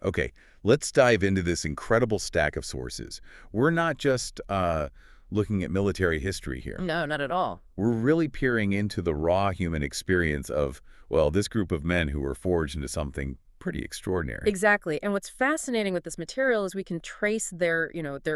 Okay, let's dive into this incredible stack of sources. We're not just looking at military history here. No, not at all. We're really peering into the raw human experience of, well, this group of men who were forged into something pretty extraordinary. Exactly. And what's fascinating with this material is we can trace their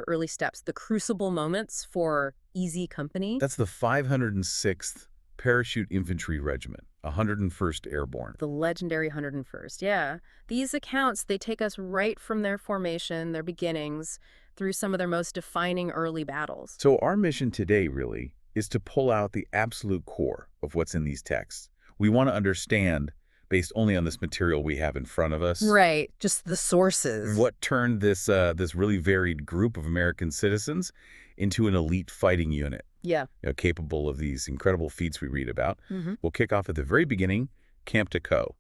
early steps, the crucible moments for easy company. That's the 506th Parachute Infantry Regiment, 101st Airborne. The legendary 101st, yeah. These accounts, they take us right from their formation, their beginnings, through some of their most defining early battles. So our mission today, really, is to pull out the absolute core of what's in these texts. We want to understand, based only on this material we have in front of us, Right, just the sources. what turned this really varied group of American citizens into an elite fighting unit, Yeah. capable of these incredible feats we read about. Mm-hmm. We'll kick off at the very beginning, Camp Toccoa,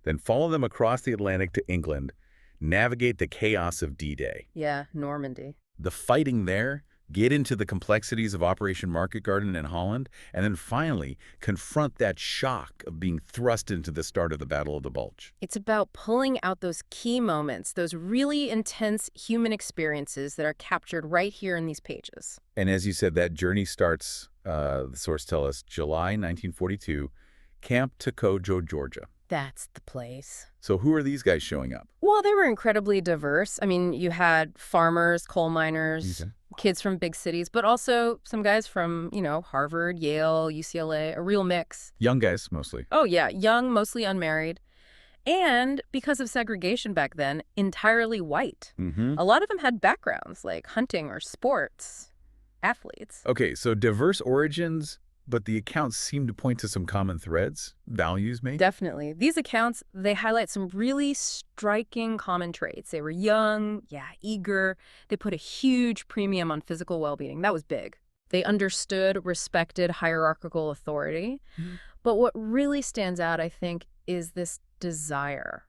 then follow them across the Atlantic to England, navigate the chaos of D-Day. Yeah, Normandy. The fighting there, get into the complexities of Operation Market Garden in Holland, and then finally confront that shock of being thrust into the start of the Battle of the Bulge. It's about pulling out those key moments, those really intense human experiences that are captured right here in these pages. And as you said, that journey starts, the source tells us, July 1942, Camp Toccoa, Georgia. That's the place. So who are these guys showing up? Well, they were incredibly diverse. I mean, you had farmers, coal miners, Okay. kids from big cities, but also some guys from, Harvard, Yale, UCLA, a real mix. Young guys, mostly. Oh, yeah, young, mostly unmarried. And because of segregation back then, entirely white. Mm-hmm. A lot of them had backgrounds like hunting or sports, athletes. Okay, so diverse origins, but the accounts seem to point to some common threads, values maybe? Definitely. These accounts, they highlight some really striking common traits. They were young, eager. They put a huge premium on physical well-being. That was big. They understood, respected hierarchical authority. Mm-hmm. But what really stands out, I think, is this desire,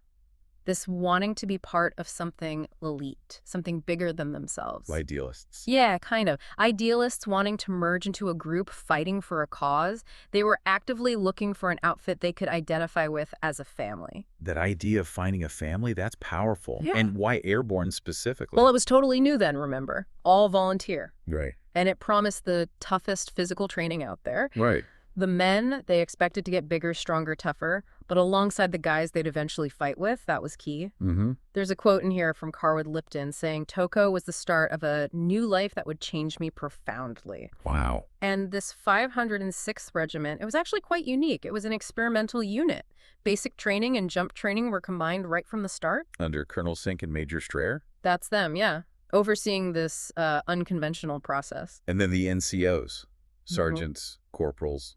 this wanting to be part of something elite, something bigger than themselves. Idealists. Yeah, kind of. Idealists wanting to merge into a group fighting for a cause. They were actively looking for an outfit they could identify with as a family. That idea of finding a family, that's powerful. Yeah. And why airborne specifically? Well, it was totally new then, remember? All volunteer. Right. And it promised the toughest physical training out there. Right. The men, they expected to get bigger, stronger, tougher, but alongside the guys they'd eventually fight with, that was key. Mm-hmm. There's a quote in here from Carwood Lipton saying, "Toccoa was the start of a new life that would change me profoundly." Wow. And this 506th Regiment, it was actually quite unique. It was an experimental unit. Basic training and jump training were combined right from the start. Under Colonel Sink and Major Strayer? That's them, yeah. Overseeing this unconventional process. And then the NCOs, sergeants, corporals,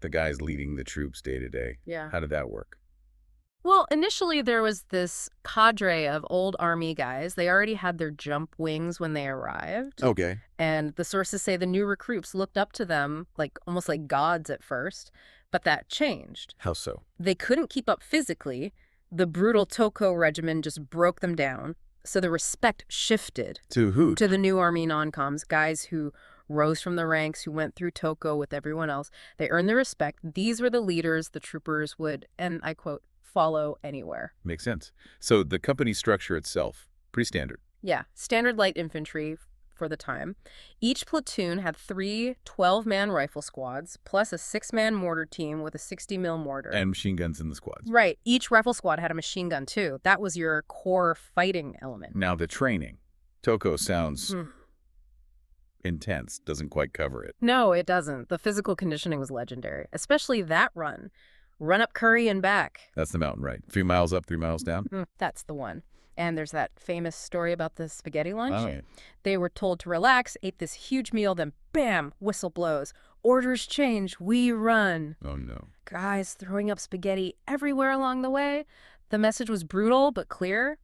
the guys leading the troops day to day. Yeah. How did that work? Well, initially there was this cadre of old Army guys. They already had their jump wings when they arrived. Okay. And the sources say the new recruits looked up to them almost like gods at first, but that changed. How so? They couldn't keep up physically. The brutal Toccoa regimen just broke them down. So the respect shifted To who? to the new Army non-coms, guys who rose from the ranks, who went through Toccoa with everyone else. They earned the respect. These were the leaders the troopers would, and I quote, follow anywhere. Makes sense. So the company structure itself, pretty standard. Yeah, standard light infantry for the time. Each platoon had 3 12-man rifle squads, plus a 6-man mortar team with a 60 mm mortar. And machine guns in the squads. Right. Each rifle squad had a machine gun, too. That was your core fighting element. Now the training. Toccoa sounds intense, doesn't quite cover it. No, it doesn't. The physical conditioning was legendary, especially that run. Run up Curry and back. That's the mountain, right? 3 miles up, 3 miles down? That's the one. And there's that famous story about the spaghetti lunch. Oh, yeah. They were told to relax, ate this huge meal, then bam, whistle blows. Orders change, we run. Oh, no. Guys throwing up spaghetti everywhere along the way. The message was brutal but clear.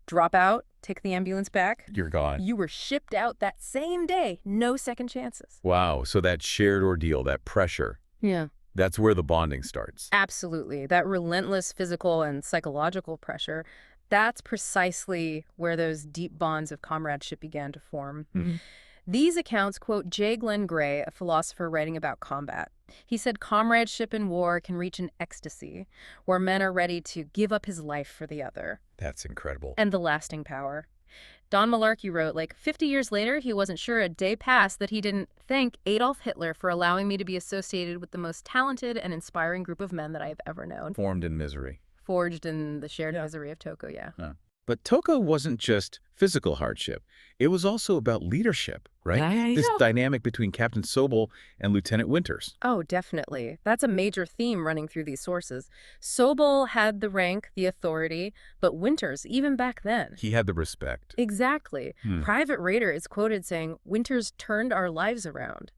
Drop out, take the ambulance back. You're gone. You were shipped out that same day. No second chances. Wow. So that shared ordeal, that pressure, Yeah. that's where the bonding starts. Absolutely. That relentless physical and psychological pressure, that's precisely where those deep bonds of comradeship began to form. Mm-hmm. These accounts quote J. Glenn Gray, a philosopher writing about combat. He said comradeship in war can reach an ecstasy, where men are ready to give up his life for the other. That's incredible. And the lasting power. Don Malarkey wrote, 50 years later, he wasn't sure a day passed that he didn't thank Adolf Hitler for allowing me to be associated with the most talented and inspiring group of men that I have ever known. Formed in misery. Forged in the shared misery of Toccoa, yeah. But Toccoa wasn't just physical hardship. It was also about leadership, right? This dynamic between Captain Sobel and Lieutenant Winters. Oh, definitely. That's a major theme running through these sources. Sobel had the rank, the authority, but Winters, even back then. He had the respect. Exactly. Private Rader is quoted saying, Winters turned our lives around.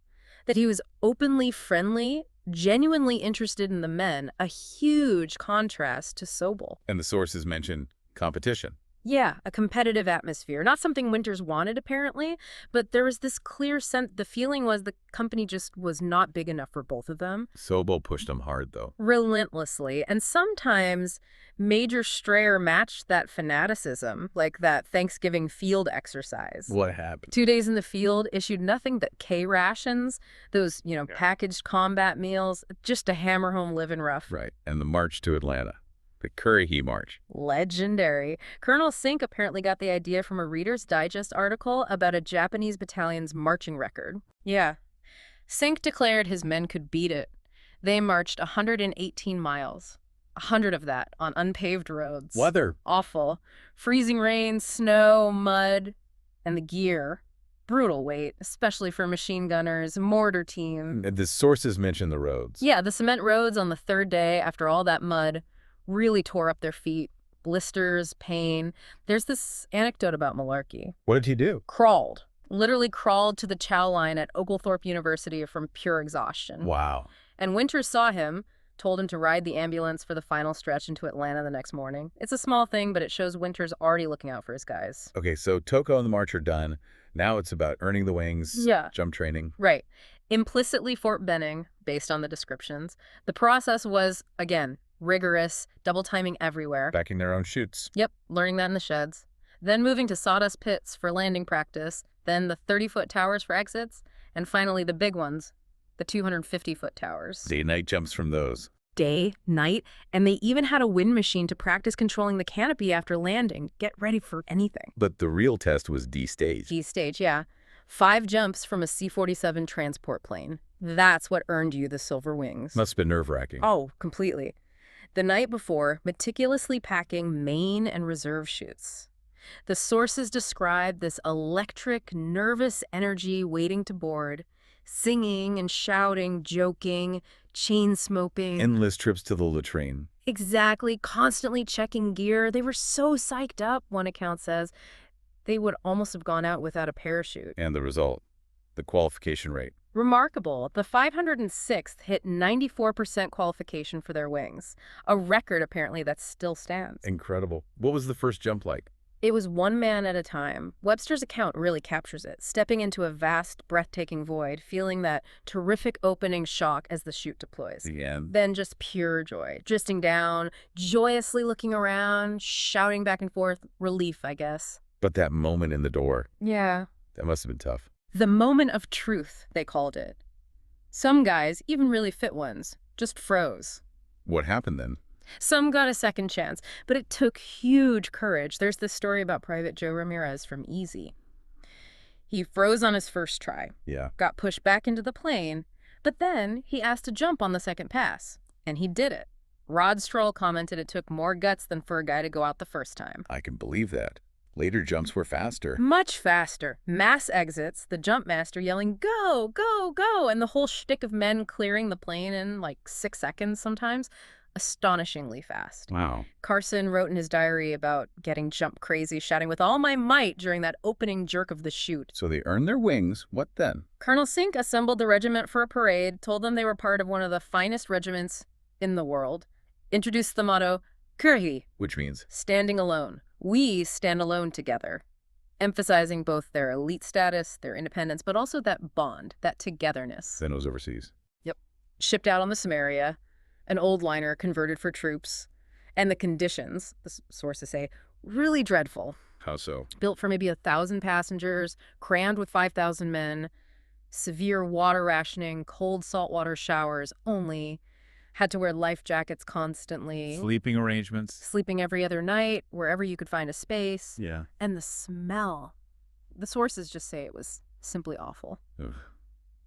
That he was openly friendly, genuinely interested in the men, a huge contrast to Sobel. And the sources mention competition. Yeah, a competitive atmosphere. Not something Winters wanted, apparently, but there was this clear sense, the feeling was the company just was not big enough for both of them. Sobel pushed him hard, though. Relentlessly. And sometimes Major Strayer matched that fanaticism, like that Thanksgiving field exercise. What happened? 2 days in the field, issued nothing but K rations, those, packaged combat meals, just to hammer home living rough. Right, and the march to Atlanta. The Currahee March. Legendary. Colonel Sink apparently got the idea from a Reader's Digest article about a Japanese battalion's marching record. Yeah. Sink declared his men could beat it. They marched 118 miles. 100 of that on unpaved roads. Weather. Awful. Freezing rain, snow, mud, and the gear. Brutal weight, especially for machine gunners, mortar team. The sources mention the roads. Yeah, the cement roads on the third day after all that mud really tore up their feet. Blisters, pain. There's this anecdote about Malarkey. What did he do? Crawled. Literally crawled to the chow line at Oglethorpe University from pure exhaustion. Wow. And Winters saw him, told him to ride the ambulance for the final stretch into Atlanta the next morning. It's a small thing, but it shows Winters already looking out for his guys. Okay, so Toccoa and the march are done. Now it's about earning the wings, jump training. Right. Implicitly Fort Benning, based on the descriptions. The process was, again, rigorous, double timing everywhere. Backing their own chutes. Yep, learning that in the sheds. Then moving to sawdust pits for landing practice, then the 30-foot towers for exits, and finally the big ones, the 250-foot towers. Day-night jumps from those. Day, night, and they even had a wind machine to practice controlling the canopy after landing. Get ready for anything. But the real test was D-stage. D-stage, yeah. 5 jumps from a C-47 transport plane. That's what earned you the silver wings. Must have been nerve-wracking. Oh, completely. The night before, meticulously packing main and reserve chutes. The sources describe this electric, nervous energy waiting to board, singing and shouting, joking, chain smoking. Endless trips to the latrine. Exactly, constantly checking gear. They were so psyched up, one account says, they would almost have gone out without a parachute. And the result, the qualification rate. Remarkable. The 506th hit 94% qualification for their wings, a record apparently that still stands. Incredible. What was the first jump like? It was one man at a time. Webster's account really captures it, stepping into a vast, breathtaking void, feeling that terrific opening shock as the chute deploys. The end. Then just pure joy, dristing down, joyously looking around, shouting back and forth, relief, I guess. But that moment in the door. Yeah. That must have been tough. The moment of truth, they called it. Some guys, even really fit ones, just froze. What happened then? Some got a second chance, but it took huge courage. There's this story about Private Joe Ramirez from Easy. He froze on his first try. Yeah. Got pushed back into the plane, but then he asked to jump on the second pass, and he did it. Rod Stroll commented it took more guts than for a guy to go out the first time. I can believe that. Later jumps were faster. Much faster. Mass exits, the jump master yelling, go, go, go, and the whole shtick of men clearing the plane in like 6 seconds sometimes. Astonishingly fast. Wow. Carson wrote in his diary about getting jump crazy, shouting with all my might during that opening jerk of the chute. So they earned their wings. What then? Colonel Sink assembled the regiment for a parade, told them they were part of one of the finest regiments in the world, introduced the motto, Currahee, Which means? Standing alone. We stand alone together, emphasizing both their elite status, their independence, but also that bond, that togetherness. Then it was overseas. Yep. Shipped out on the Samaria, an old liner converted for troops, and the conditions, the sources say, really dreadful. How so? Built for maybe 1,000 passengers, crammed with 5,000 men, severe water rationing, cold saltwater showers only, had to wear life jackets constantly, Sleeping arrangements? sleeping every other night, wherever you could find a space. Yeah. And the smell. The sources just say it was simply awful. Ugh.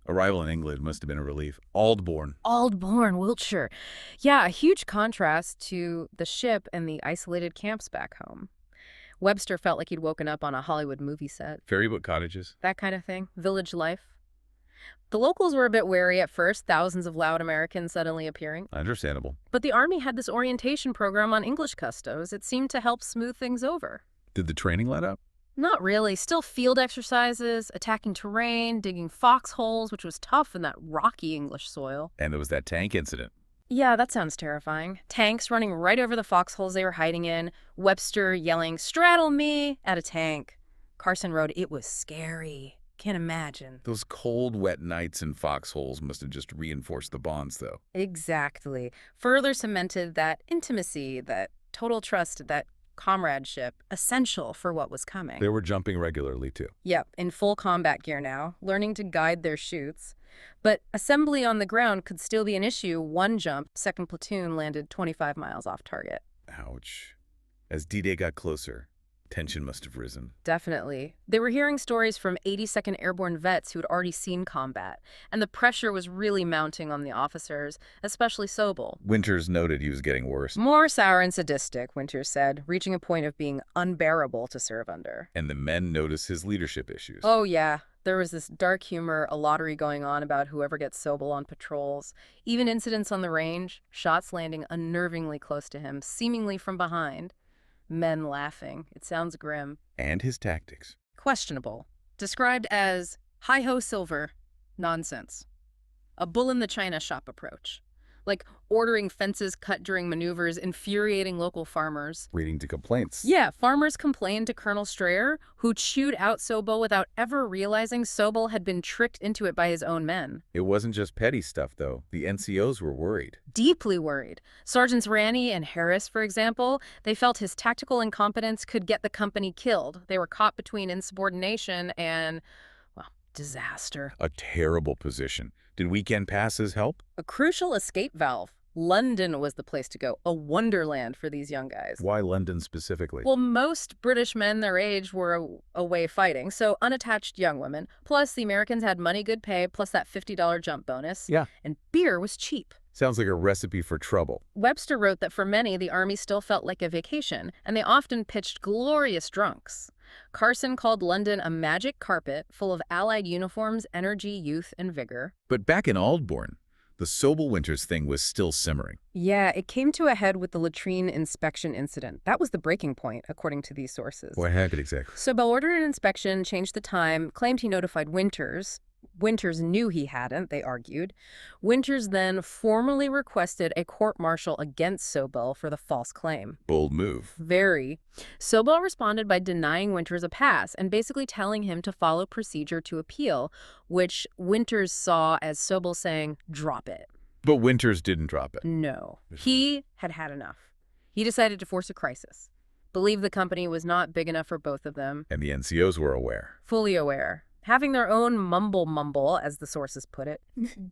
Arrival in England must have been a relief. Aldbourne. Aldbourne, Wiltshire. Yeah, a huge contrast to the ship and the isolated camps back home. Webster felt like he'd woken up on a Hollywood movie set. Ferryboat cottages? That kind of thing. Village life. The locals were a bit wary at first, thousands of loud Americans suddenly appearing. Understandable. But the Army had this orientation program on English customs. It seemed to help smooth things over. Did the training let up? Not really. Still field exercises, attacking terrain, digging foxholes, which was tough in that rocky English soil. And there was that tank incident. Yeah, that sounds terrifying. Tanks running right over the foxholes they were hiding in. Webster yelling, "Straddle me!" at a tank. Carson wrote, "It was scary. Can't imagine." Those cold, wet nights in foxholes must have just reinforced the bonds, though. Exactly. Further cemented that intimacy, that total trust, that comradeship, essential for what was coming. They were jumping regularly, too. Yep, in full combat gear now, learning to guide their chutes. But assembly on the ground could still be an issue. One jump, 2nd Platoon landed 25 miles off target. Ouch. As D-Day got closer, tension must have risen. Definitely. They were hearing stories from 82nd Airborne vets who had already seen combat, and the pressure was really mounting on the officers, especially Sobel. Winters noted he was getting worse. More sour and sadistic, Winters said, reaching a point of being unbearable to serve under. And the men noticed his leadership issues. Oh, yeah. There was this dark humor, a lottery going on about whoever gets Sobel on patrols. Even incidents on the range, shots landing unnervingly close to him, seemingly from behind. Men laughing. It sounds grim. And his tactics. Questionable. Described as hi-ho silver. Nonsense. A bull-in-the-china shop approach. Like ordering fences cut during maneuvers, infuriating local farmers. Reading to complaints. Yeah, farmers complained to Colonel Strayer, who chewed out Sobel without ever realizing Sobel had been tricked into it by his own men. It wasn't just petty stuff, though. The NCOs were worried. Deeply worried. Sergeants Ranney and Harris, for example, they felt his tactical incompetence could get the company killed. They were caught between insubordination and, well, disaster. A terrible position. Did weekend passes help? A crucial escape valve. London was the place to go, a wonderland for these young guys. Why London specifically? Well, most British men their age were away fighting, so unattached young women. Plus, the Americans had money, good pay, plus that $50 jump bonus. Yeah. And beer was cheap. Sounds like a recipe for trouble. Webster wrote that for many, the Army still felt like a vacation, and they often pitched glorious drunks. Carson called London a magic carpet full of Allied uniforms, energy, youth, and vigor. But back in Aldbourne, the Sobel Winters thing was still simmering. Yeah, it came to a head with the latrine inspection incident. That was the breaking point, according to these sources. What happened exactly? Sobel ordered an inspection, changed the time, claimed he notified Winters. Winters knew he hadn't, they argued. Winters then formally requested a court-martial against Sobel for the false claim. Bold move. Very. Sobel responded by denying Winters a pass and basically telling him to follow procedure to appeal, which Winters saw as Sobel saying, "Drop it." But Winters didn't drop it. No. He had had enough. He decided to force a crisis. Believed the company was not big enough for both of them. And the NCOs were aware. Fully aware. Having their own mumble, as the sources put it,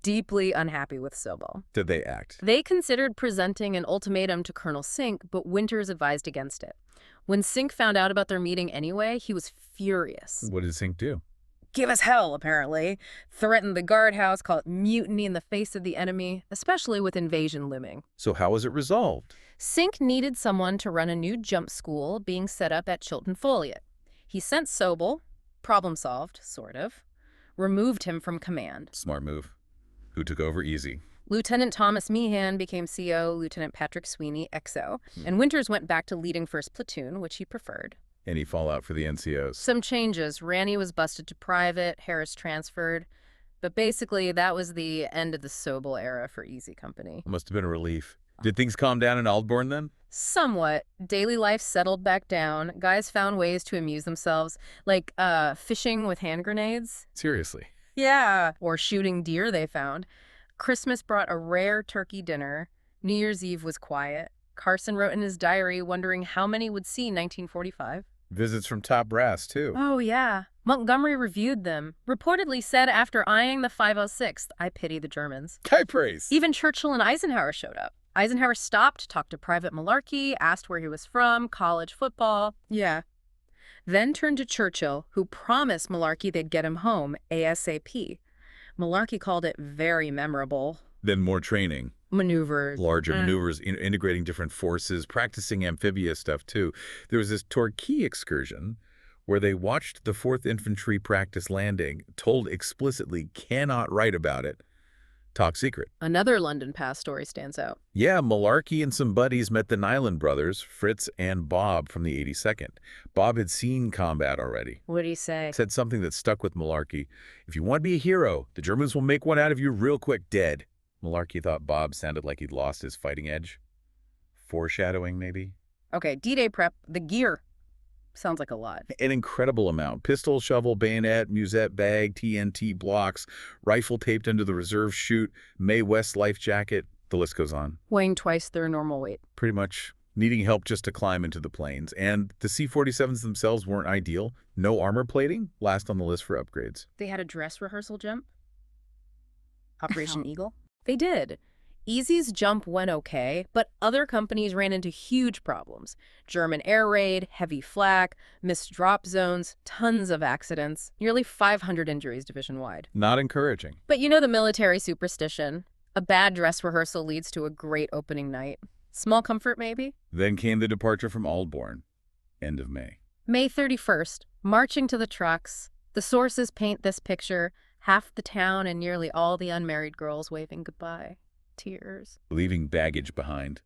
deeply unhappy with Sobel. Did they act? They considered presenting an ultimatum to Colonel Sink, but Winters advised against it. When Sink found out about their meeting anyway, he was furious. What did Sink do? Give us hell, apparently. Threatened the guardhouse, called it mutiny in the face of the enemy, especially with invasion looming. So how was it resolved? Sink needed someone to run a new jump school being set up at Chilton Foliot. He sent Sobel. Problem solved, sort of. Removed him from command. Smart move. Who took over easy? Lieutenant Thomas Meehan became CO, Lieutenant Patrick Sweeney, XO, and Winters went back to leading 1st Platoon, which he preferred. Any fallout for the NCOs? Some changes. Ranney was busted to private, Harris transferred. But basically, that was the end of the Sobel era for Easy Company. Must have been a relief. Did things calm down in Aldbourne then? Somewhat. Daily life settled back down. Guys found ways to amuse themselves, like fishing with hand grenades. Seriously. Yeah. Or shooting deer they found. Christmas brought a rare turkey dinner. New Year's Eve was quiet. Carson wrote in his diary wondering how many would see 1945. Visits from top brass, too. Oh, yeah. Montgomery reviewed them, reportedly said after eyeing the 506th, "I pity the Germans." High praise. Even Churchill and Eisenhower showed up. Eisenhower stopped, talked to Private Malarkey, asked where he was from, college football. Yeah. Then turned to Churchill, who promised Malarkey they'd get him home ASAP. Malarkey called it very memorable. Then more training. Maneuvers. Larger maneuvers, integrating different forces, practicing amphibious stuff, too. There was this Torquay excursion where they watched the 4th Infantry practice landing, told explicitly cannot write about it. Top secret. Another London Pass story stands out. Yeah, Malarkey and some buddies met the Nyland brothers, Fritz and Bob from the 82nd. Bob had seen combat already. What did he say? Said something that stuck with Malarkey. If you want to be a hero, the Germans will make one out of you real quick dead. Malarkey thought Bob sounded like he'd lost his fighting edge. Foreshadowing, maybe? Okay, D-Day prep, the gear. Sounds like a lot. An incredible amount. Pistol, shovel, bayonet, musette bag, TNT blocks, rifle taped under the reserve chute, Mae West life jacket. The list goes on. Weighing twice their normal weight. Pretty much needing help just to climb into the planes. And the C-47s themselves weren't ideal. No armor plating, last on the list for upgrades. They had a dress rehearsal jump? Operation Eagle? They did. Easy's jump went okay, but other companies ran into huge problems. German air raid, heavy flak, missed drop zones, tons of accidents, nearly 500 injuries division-wide. Not encouraging. But you know the military superstition. A bad dress rehearsal leads to a great opening night. Small comfort, maybe? Then came the departure from Aldbourne. End of May. May 31st, marching to the trucks. The sources paint this picture. Half the town and nearly all the unmarried girls waving goodbye. Tears. Leaving baggage behind.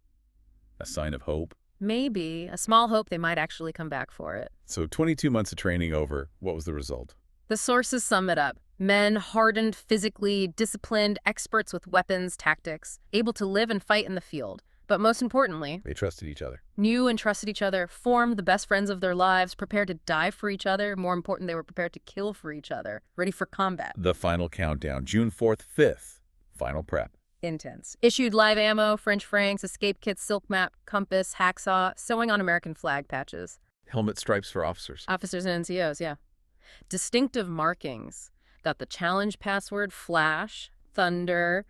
A sign of hope. Maybe. A small hope they might actually come back for it. So 22 months of training over, what was the result? The sources sum it up. Men hardened physically, disciplined, experts with weapons, tactics, able to live and fight in the field. But most importantly, They trusted each other. knew and trusted each other, formed the best friends of their lives, prepared to die for each other. More important, they were prepared to kill for each other, ready for combat. The final countdown, June 4th, 5th. Final prep. Intense. Issued live ammo, French francs, escape kits, silk map, compass, hacksaw, sewing on American flag patches. Helmet stripes for officers. Officers and NCOs, yeah. Distinctive markings. Got the challenge password, flash, thunder,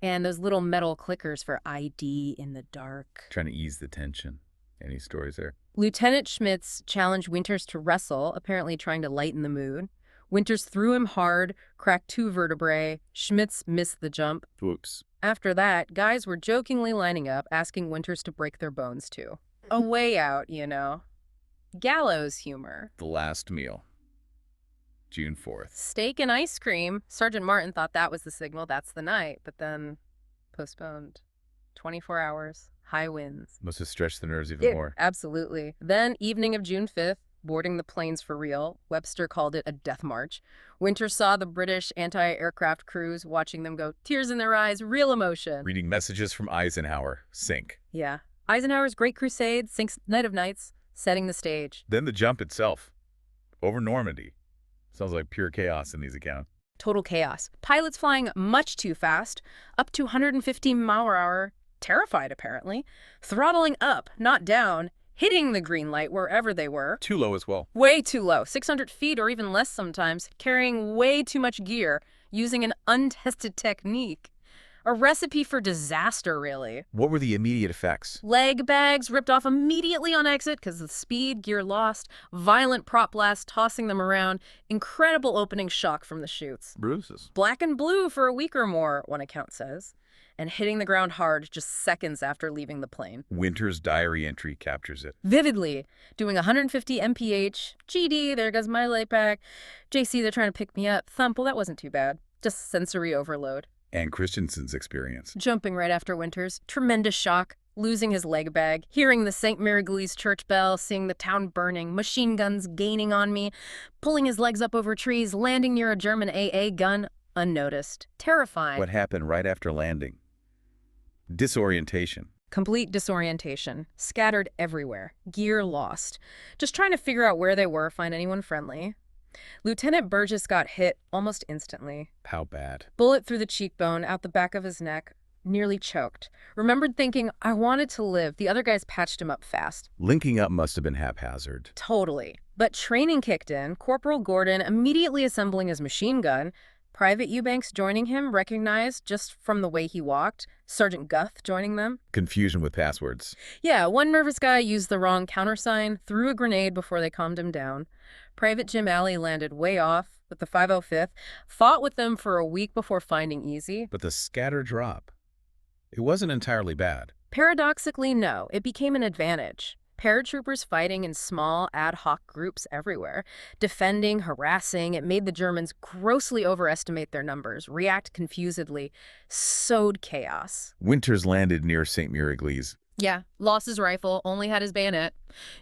and those little metal clickers for ID in the dark. Trying to ease the tension. Any stories there? Lieutenant Schmitz challenged Winters to wrestle, apparently trying to lighten the mood. Winters threw him hard, cracked 2 vertebrae. Schmitz missed the jump. Whoops. After that, guys were jokingly lining up, asking Winters to break their bones too. A way out, you know. Gallows humor. The last meal. June 4th. Steak and ice cream. Sergeant Martin thought that was the signal, that's the night, but then postponed. 24 hours, high winds. Must have stretched the nerves even more. Absolutely. Then, evening of June 5th, boarding the planes for real. Webster called it a death march. Winters saw the British anti-aircraft crews, watching them go, tears in their eyes, real emotion. Reading messages from Eisenhower. Sink. Yeah. Eisenhower's Great Crusade, sinks Night of Nights, setting the stage. Then the jump itself. Over Normandy. Sounds like pure chaos in these accounts. Total chaos. Pilots flying much too fast, up to 115 miles per hour, terrified apparently, throttling up, not down, hitting the green light wherever they were. Too low as well. Way too low, 600 feet or even less sometimes, carrying way too much gear, using an untested technique. A recipe for disaster, really. What were the immediate effects? Leg bags ripped off immediately on exit because of the speed, gear lost, violent prop blast tossing them around, incredible opening shock from the chutes. Bruises. Black and blue for a week or more, one account says, and hitting the ground hard just seconds after leaving the plane. Winter's diary entry captures it. Vividly, doing 150 mph, GD, there goes my lay pack, JC, they're trying to pick me up, thump, well, that wasn't too bad. Just sensory overload. And Christensen's experience. Jumping right after Winters, tremendous shock, losing his leg bag, hearing the St. Mary-Gleese church bell, seeing the town burning, machine guns gaining on me, pulling his legs up over trees, landing near a German AA gun, unnoticed. Terrifying. What happened right after landing? Disorientation. Complete disorientation, scattered everywhere, gear lost. Just trying to figure out where they were, find anyone friendly. Lieutenant Burgess got hit almost instantly. How bad? Bullet through the cheekbone, out the back of his neck. Nearly choked. Remembered thinking, I wanted to live. The other guys patched him up fast. Linking up must have been haphazard. Totally. But training kicked in, Corporal Gordon immediately assembling his machine gun, Private Eubanks joining him, recognized just from the way he walked, Sergeant Guth joining them. Confusion with passwords. Yeah, one nervous guy used the wrong countersign, threw a grenade before they calmed him down. Private Jim Alley landed way off with the 505th, fought with them for a week before finding easy. But the scatter drop, it wasn't entirely bad. Paradoxically, no, it became an advantage. Paratroopers fighting in small, ad hoc groups everywhere, defending, harassing. It made the Germans grossly overestimate their numbers, react confusedly, sowed chaos. Winters landed near St. Miraglise. Yeah, lost his rifle, only had his bayonet.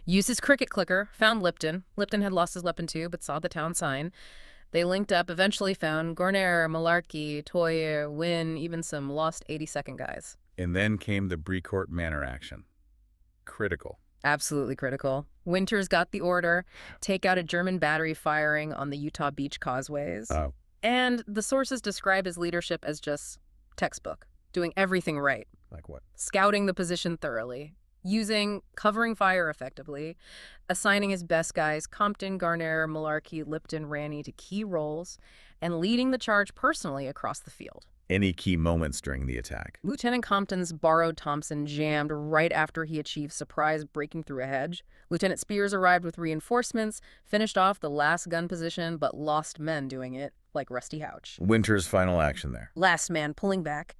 Used his cricket clicker, found Lipton. Lipton had lost his weapon too, but saw the town sign. They linked up, eventually found Gorner, Malarkey, Toyer, Wynne, even some lost 82nd guys. And then came the Brecourt Manor action. Critical. Absolutely critical. Winters got the order, take out a German battery firing on the Utah Beach causeways. Oh. And the sources describe his leadership as just textbook, doing everything right. Like what? Scouting the position thoroughly, covering fire effectively, assigning his best guys, Compton, Garner, Malarkey, Lipton, Ranney, to key roles, and leading the charge personally across the field. Any key moments during the attack? Lieutenant Compton's borrowed Thompson jammed right after he achieved surprise breaking through a hedge. Lieutenant Spears arrived with reinforcements, finished off the last gun position, but lost men doing it, like Rusty Houch. Winters' final action there. Last man pulling back.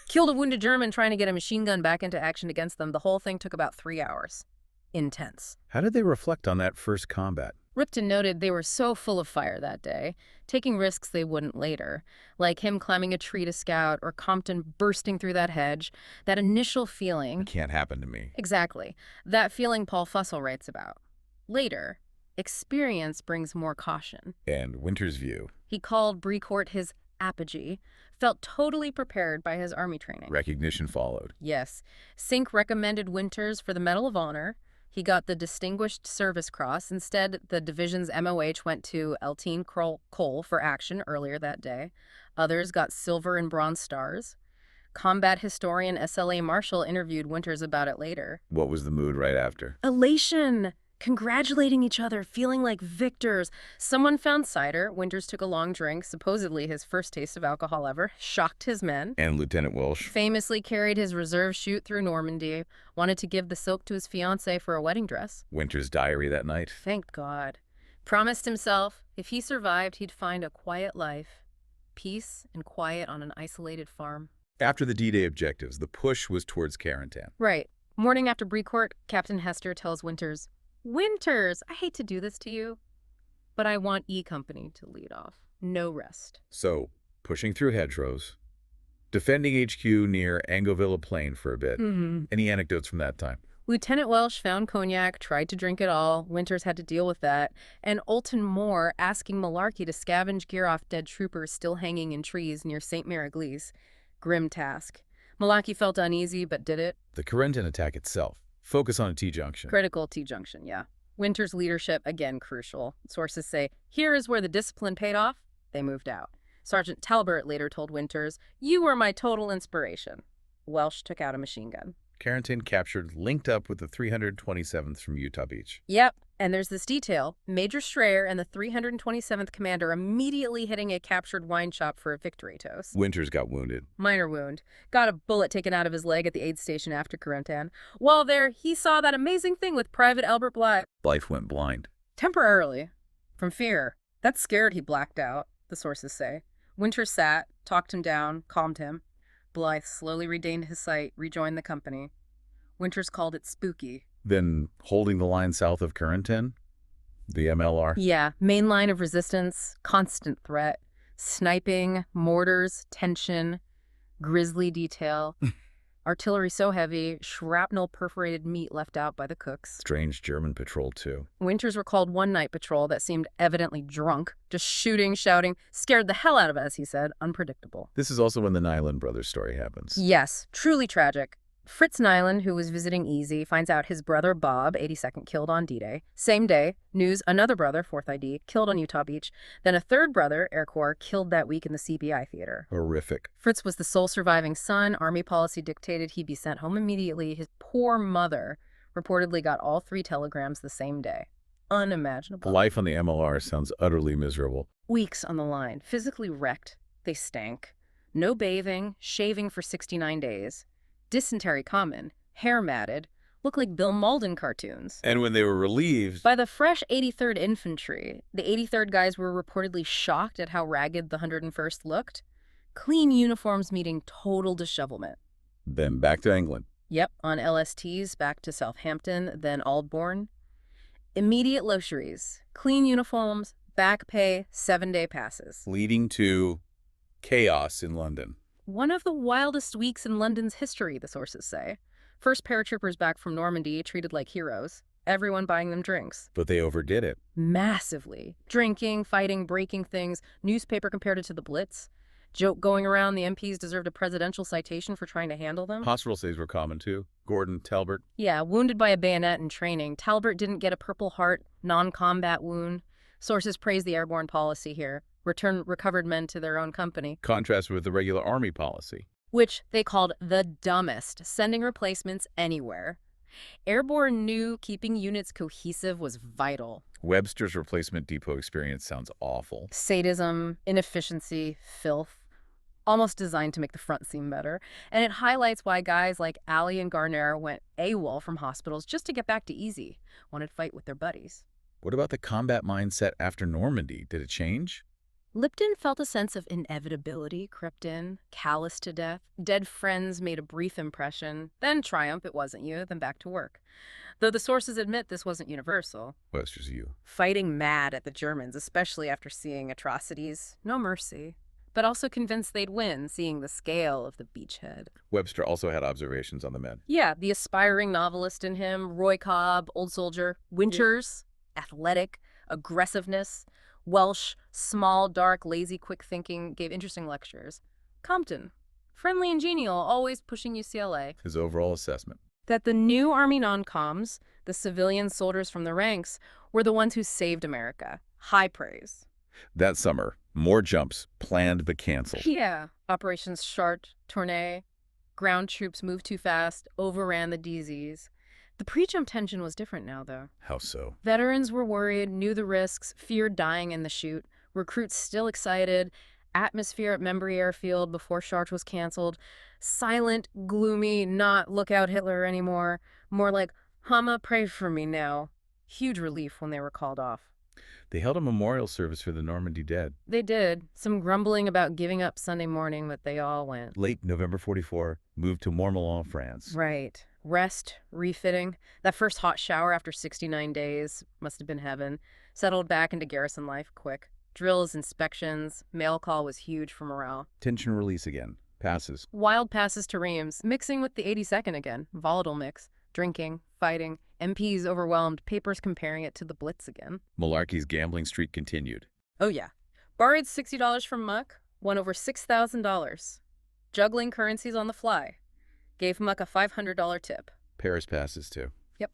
Killed a wounded German trying to get a machine gun back into action against them. The whole thing took about 3 hours. Intense. How did they reflect on that first combat? Ripton noted they were so full of fire that day, taking risks they wouldn't later, like him climbing a tree to scout or Compton bursting through that hedge. That initial feeling... It can't happen to me. Exactly. That feeling Paul Fussell writes about. Later, experience brings more caution. And Winters' view. He called Brecourt his apogee, felt totally prepared by his army training. Recognition followed. Yes. Sink recommended Winters for the Medal of Honor. He got the Distinguished Service Cross. Instead, the division's MOH went to Eltine Cole for action earlier that day. Others got silver and bronze stars. Combat historian SLA Marshall interviewed Winters about it later. What was the mood right after? Elation! Congratulating each other, feeling like victors. Someone found cider. Winters took a long drink, supposedly his first taste of alcohol ever, shocked his men. And Lieutenant Welsh? Famously carried his reserve chute through Normandy, wanted to give the silk to his fiancée for a wedding dress. Winters' diary that night? Thank God. Promised himself, if he survived, he'd find a quiet life. Peace and quiet on an isolated farm. After the D-Day objectives, the push was towards Carentan. Right. Morning after Brecourt, Captain Hester tells Winters, Winters, I hate to do this to you, but I want E Company to lead off. No rest. So, pushing through hedgerows, defending HQ near Angovilla Plain for a bit. Any anecdotes from that time? Lieutenant Welsh found cognac, tried to drink it all. Winters had to deal with that. And Olton Moore asking Malarkey to scavenge gear off dead troopers still hanging in trees near St. Miraglise. Grim task. Malarkey felt uneasy, but did it. The Carentan attack itself. Focus on a T-junction. Critical T-junction, yeah. Winters' leadership, again, crucial. Sources say, here is where the discipline paid off. They moved out. Sergeant Talbert later told Winters, you were my total inspiration. Welsh took out a machine gun. Carentan captured, linked up with the 327th from Utah Beach. Yep, and there's this detail. Major Strayer and the 327th commander immediately hitting a captured wine shop for a victory toast. Winters got wounded. Minor wound. Got a bullet taken out of his leg at the aid station after Carentan. While there, he saw that amazing thing with Private Albert Blythe. Life went blind. Temporarily. From fear. That scared he blacked out, the sources say. Winters sat, talked him down, calmed him. Blythe slowly regained his sight, rejoined the company. Winters called it spooky. Then holding the line south of Carentan? The MLR? Yeah, main line of resistance, constant threat, sniping, mortars, tension, grisly detail. Artillery so heavy, shrapnel perforated meat left out by the cooks. Strange German patrol, too. Winters recalled one night patrol that seemed evidently drunk, just shooting, shouting, scared the hell out of us, he said, unpredictable. This is also when the Nyland brothers story happens. Yes, truly tragic. Fritz Nyland, who was visiting Easy, finds out his brother Bob, 82nd, killed on D-Day. Same day, news, another brother, 4th ID, killed on Utah Beach. Then a third brother, Air Corps, killed that week in the CBI theater. Horrific. Fritz was the sole surviving son. Army policy dictated he be sent home immediately. His poor mother reportedly got all 3 telegrams the same day. Unimaginable. Life on the MLR sounds utterly miserable. Weeks on the line, physically wrecked. They stank. No bathing, shaving for 69 days. Dysentery common, hair matted, look like Bill Malden cartoons. And when they were relieved... By the fresh 83rd Infantry, the 83rd guys were reportedly shocked at how ragged the 101st looked. Clean uniforms meeting total dishevelment. Then back to England. Yep, on LSTs, back to Southampton, then Aldbourne. Immediate luxuries, clean uniforms, back pay, 7-day passes. Leading to chaos in London. One of the wildest weeks in London's history, the sources say. First paratroopers back from Normandy treated like heroes. Everyone buying them drinks. But they overdid it. Massively. Drinking, fighting, breaking things. Newspaper compared it to the Blitz. Joke going around the MPs deserved a presidential citation for trying to handle them. Hospital stays were common too. Gordon, Talbot. Yeah, wounded by a bayonet in training. Talbot didn't get a Purple Heart, non-combat wound. Sources praise the airborne policy here. Return recovered men to their own company. Contrasted with the regular Army policy. Which they called the dumbest, sending replacements anywhere. Airborne knew keeping units cohesive was vital. Webster's replacement depot experience sounds awful. Sadism, inefficiency, filth. Almost designed to make the front seem better. And it highlights why guys like Alley and Garner went AWOL from hospitals just to get back to Easy. Wanted to fight with their buddies. What about the combat mindset after Normandy? Did it change? Lipton felt a sense of inevitability crept in, callous to death. Dead friends made a brief impression. Then triumph, it wasn't you, then back to work. Though the sources admit this wasn't universal. Webster's view. Fighting mad at the Germans, especially after seeing atrocities. No mercy. But also convinced they'd win, seeing the scale of the beachhead. Webster also had observations on the men. Yeah, the aspiring novelist in him, Roy Cobb, old soldier, Winters, athletic, aggressiveness. Welsh, small, dark, lazy, quick thinking, gave interesting lectures. Compton, friendly and genial, always pushing UCLA. His overall assessment. That the new Army non-coms, the civilian soldiers from the ranks, were the ones who saved America. High praise. That summer, more jumps, planned but canceled. Yeah. Operations Chart, Tournai, ground troops moved too fast, overran the DZs. The pre-jump tension was different now, though. How so? Veterans were worried, knew the risks, feared dying in the chute. Recruits still excited. Atmosphere at Membry Airfield before Chartres was canceled. Silent, gloomy, not look out Hitler anymore. More like, Hama, pray for me now. Huge relief when they were called off. They held a memorial service for the Normandy dead. They did. Some grumbling about giving up Sunday morning, but they all went. Late November 44, moved to Montmelon, France. Right. Rest, refitting. That first hot shower after 69 days must have been heaven. Settled back into garrison life quick. Drills, inspections. Mail call was huge for morale. Tension release again. Passes. Wild passes to Reims. Mixing with the 82nd again. Volatile mix. Drinking, fighting. MPs overwhelmed. Papers comparing it to the Blitz again. Malarkey's gambling streak continued. Oh, yeah. Borrowed $60 from Muck. Won over $6,000. Juggling currencies on the fly. Gave Muck a $500 tip. Paris passes, too. Yep.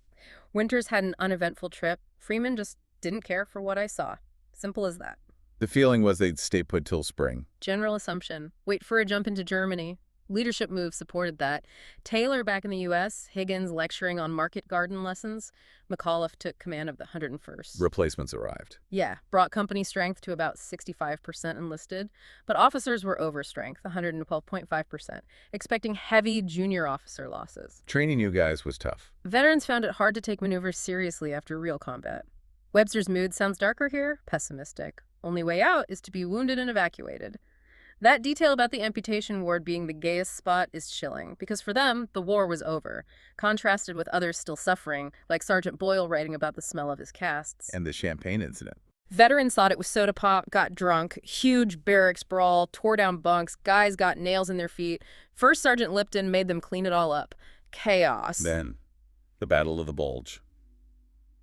Winters had an uneventful trip. Freeman just didn't care for what I saw. Simple as that. The feeling was they'd stay put till spring. General assumption. Wait for a jump into Germany. Leadership moves supported that. Taylor back in the U.S., Higgins lecturing on market garden lessons. McAuliffe took command of the 101st. Replacements arrived. Yeah, brought company strength to about 65% enlisted, but officers were over strength, 112.5%, expecting heavy junior officer losses. Training new guys was tough. Veterans found it hard to take maneuvers seriously after real combat. Webster's mood sounds darker here, pessimistic. Only way out is to be wounded and evacuated. That detail about the amputation ward being the gayest spot is chilling, because for them, the war was over, contrasted with others still suffering, like Sergeant Boyle writing about the smell of his casts. And the champagne incident. Veterans thought it was soda pop, got drunk, huge barracks brawl, tore down bunks, guys got nails in their feet. First Sergeant Lipton made them clean it all up. Chaos. Then, the Battle of the Bulge.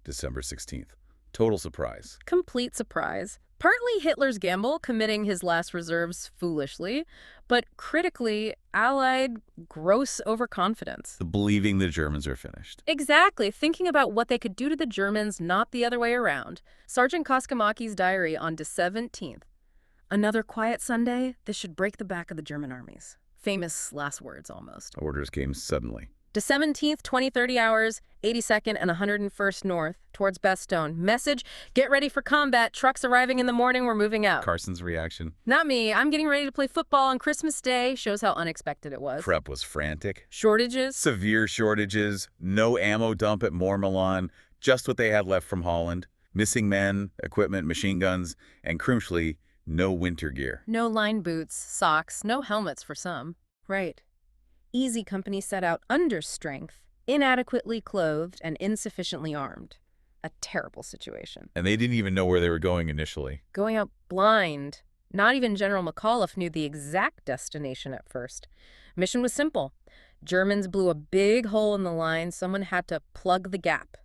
December 16th. Total surprise. Complete surprise. Partly Hitler's gamble, committing his last reserves foolishly, but critically, Allied gross overconfidence. The believing the Germans are finished. Exactly, thinking about what they could do to the Germans, not the other way around. Sergeant Koskamaki's diary on December 17th. Another quiet Sunday, this should break the back of the German armies. Famous last words, almost. Orders came suddenly. December 17th, 20-30 hours, 82nd and 101st North, towards Bastogne. Message, get ready for combat. Trucks arriving in the morning, we're moving out. Carson's reaction. Not me. I'm getting ready to play football on Christmas Day. Shows how unexpected it was. Prep was frantic. Shortages? Severe shortages. No ammo dump at Mormilan. Just what they had left from Holland. Missing men, equipment, machine guns, and crucially, no winter gear. No line boots, socks, no helmets for some. Right. Easy Company set out under strength, inadequately clothed, and insufficiently armed. A terrible situation. And they didn't even know where they were going initially. Going out blind. Not even General McAuliffe knew the exact destination at first. Mission was simple. Germans blew a big hole in the line. Someone had to plug the gap.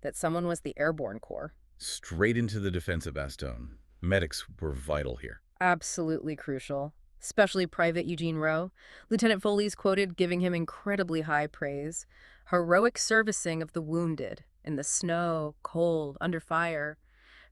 That someone was the Airborne Corps. Straight into the defense of Bastogne. Medics were vital here. Absolutely crucial. Especially Private Eugene Rowe. Lieutenant Foley's quoted giving him incredibly high praise. Heroic servicing of the wounded in the snow, cold, under fire.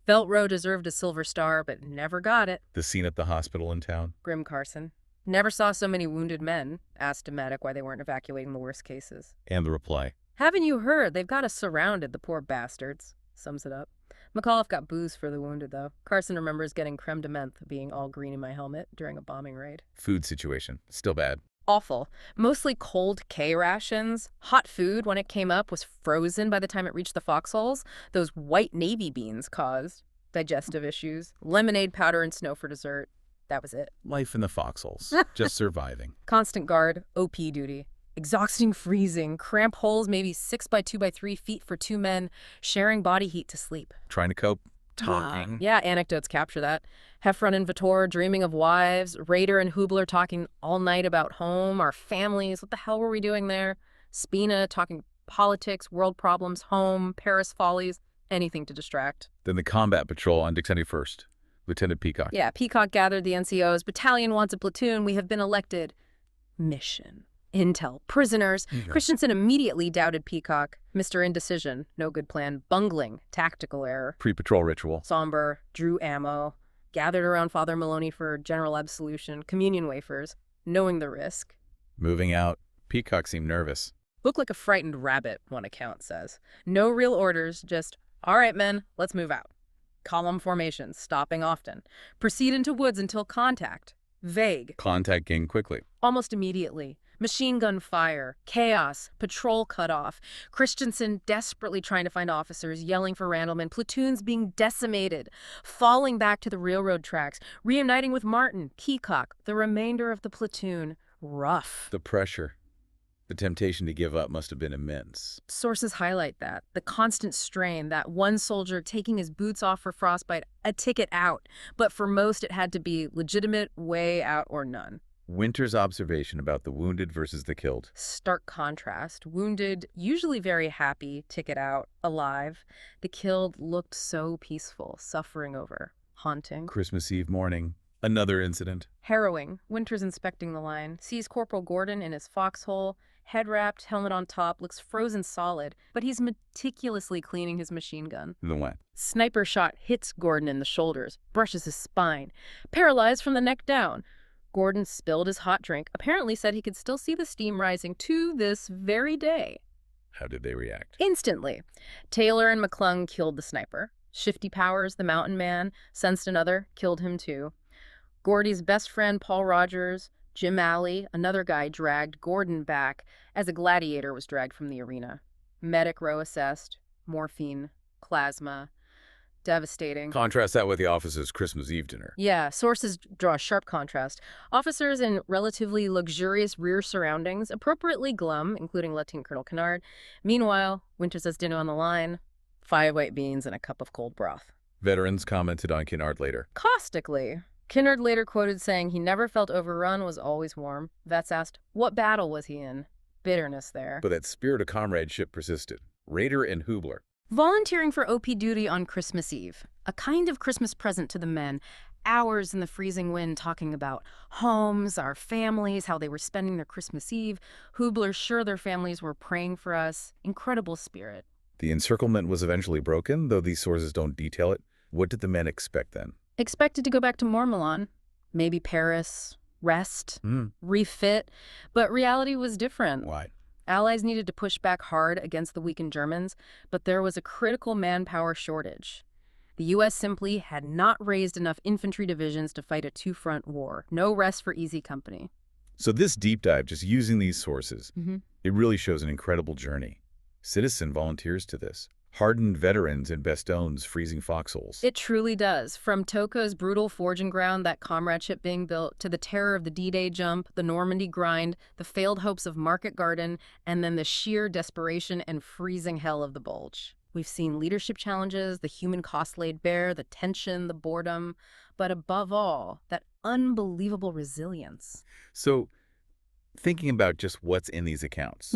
Felt Rowe deserved a Silver Star, but never got it. The scene at the hospital in town. Grim Carson. Never saw so many wounded men. Asked a medic why they weren't evacuating the worst cases. And the reply. Haven't you heard? They've got us surrounded, the poor bastards. Sums it up. McAuliffe got booze for the wounded, though. Carson remembers getting creme de menthe, being all green in my helmet during a bombing raid. Food situation. Still bad. Awful. Mostly cold K rations. Hot food, when it came up, was frozen by the time it reached the foxholes. Those white Navy beans caused digestive issues. Lemonade powder and snow for dessert. That was it. Life in the foxholes. Just surviving. Constant guard, OP duty. Exhausting freezing, cramp holes maybe 6 by 2 by 3 feet for 2 men, sharing body heat to sleep. Trying to cope. Talking. Yeah, anecdotes capture that. Heffron and Vittor dreaming of wives, Rader and Hubler talking all night about home, our families, what the hell were we doing there? Spina talking politics, world problems, home, Paris follies, anything to distract. Then the combat patrol on December 1st. Lieutenant Peacock. Yeah, Peacock gathered the NCOs. Battalion wants a platoon. We have been elected. Mission. Intel. Prisoners. Christensen immediately doubted Peacock. Mr. Indecision. No good plan. Bungling. Tactical error. Pre-patrol ritual. Somber. Drew ammo. Gathered around Father Maloney for general absolution. Communion wafers. Knowing the risk. Moving out. Peacock seemed nervous. Looked like a frightened rabbit, one account says. No real orders, just, all right, men, let's move out. Column formations, stopping often. Proceed into woods until contact. Vague. Contact came quickly. Almost immediately. Machine gun fire, chaos, patrol cut off, Christensen desperately trying to find officers, yelling for Randleman, platoons being decimated, falling back to the railroad tracks, reuniting with Martin, Peacock, the remainder of the platoon. Rough. The pressure. The temptation to give up must have been immense. Sources highlight that. The constant strain, that one soldier taking his boots off for frostbite, a ticket out. But for most, it had to be legitimate, way out, or none. Winter's observation about the wounded versus the killed. Stark contrast. Wounded, usually very happy, ticket out, alive. The killed looked so peaceful, suffering over. Haunting. Christmas Eve morning. Another incident. Harrowing. Winter's inspecting the line. Sees Corporal Gordon in his foxhole. Head wrapped, helmet on top, looks frozen solid, but he's meticulously cleaning his machine gun. The what? Sniper shot hits Gordon in the shoulders, brushes his spine. Paralyzed from the neck down. Gordon spilled his hot drink, apparently said he could still see the steam rising to this very day. How did they react? Instantly. Taylor and McClung killed the sniper. Shifty Powers, the mountain man, sensed another, killed him too. Gordy's best friend, Paul Rogers, Jim Alley, another guy, dragged Gordon back as a gladiator was dragged from the arena. Medic Rowe assessed, morphine, plasma. Devastating. Contrast that with the officers' Christmas Eve dinner. Yeah, sources draw a sharp contrast. Officers in relatively luxurious rear surroundings, appropriately glum, including Lieutenant Colonel Kennard. Meanwhile, Winters has dinner on the line, 5 white beans and a cup of cold broth. Veterans commented on Kennard later. Caustically. Kennard later quoted saying he never felt overrun, was always warm. Vets asked, what battle was he in? Bitterness there. But that spirit of comradeship persisted. Rader and Hubler. Volunteering for OP duty on Christmas Eve. a kind of Christmas present to the men. Hours in the freezing wind talking about homes, our families, how they were spending their Christmas Eve. Hubler's sure their families were praying for us. Incredible spirit. The encirclement was eventually broken, though these sources don't detail it. What did the men expect then? Expected to go back to Mormilan, maybe Paris, rest, refit, but reality was different. Why? Allies needed to push back hard against the weakened Germans, but there was a critical manpower shortage. The U.S. simply had not raised enough infantry divisions to fight a two-front war. No rest for easy company. So this deep dive, just using these sources, it really shows an incredible journey. Citizen volunteers to this. Hardened veterans in Bastogne's freezing foxholes. It truly does. From Toccoa's brutal forging ground, that comradeship being built, to the terror of the D-Day jump, the Normandy grind, the failed hopes of Market Garden, and then the sheer desperation and freezing hell of the Bulge. We've seen leadership challenges, the human cost laid bare, the tension, the boredom, but above all, that unbelievable resilience. So, thinking about just what's in these accounts,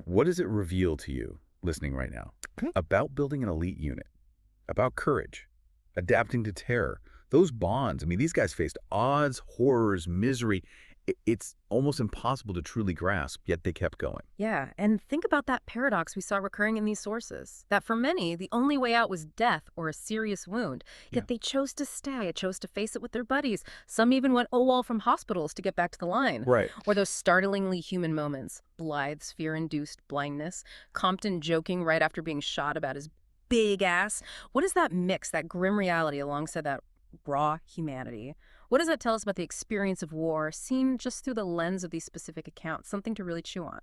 what does it reveal to you, listening right now, about building an elite unit, about courage, adapting to terror, those bonds? I mean, these guys faced odds, horrors, misery. It's almost impossible to truly grasp, yet they kept going. Yeah, and think about that paradox we saw recurring in these sources, that for many, the only way out was death or a serious wound, yet they chose to stay, chose to face it with their buddies. Some even went AWOL from hospitals to get back to the line. Right. Or those startlingly human moments, Blythe's fear-induced blindness, Compton joking right after being shot about his big ass. What is that mix, that grim reality alongside that raw humanity? What does that tell us about the experience of war, seen just through the lens of these specific accounts? Something to really chew on.